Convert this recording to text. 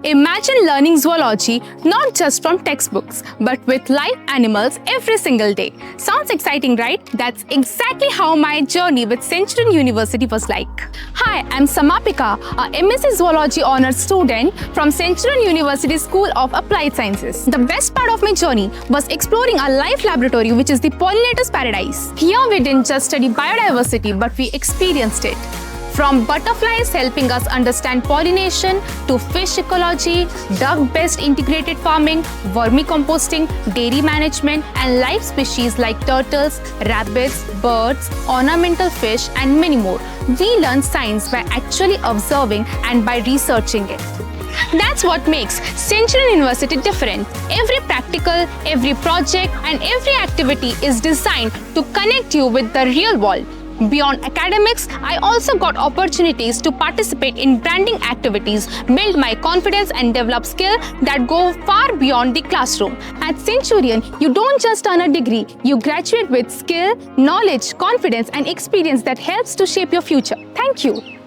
Imagine learning zoology not just from textbooks, but with live animals every single day. Sounds exciting, right? That's exactly how my journey with Centurion University was like. Hi, I'm Samapika, a MSc Zoology Honours student from Centurion University School of Applied Sciences. The best part of my journey was exploring a live laboratory, which is the pollinator's paradise. Here we didn't just study biodiversity, but we experienced it. From butterflies helping us understand pollination to fish ecology, duck-based integrated farming, vermicomposting, dairy management, and live species like turtles, rabbits, birds, ornamental fish, and many more. We learn science by actually observing and by researching it. That's what makes Centurion University different. Every practical, every project, and every activity is designed to connect you with the real world. Beyond academics, I also got opportunities to participate in branding activities, build my confidence, and develop skills that go far beyond the classroom. At Centurion, you don't just earn a degree, you graduate with skill, knowledge, confidence, and experience that helps to shape your future. Thank you.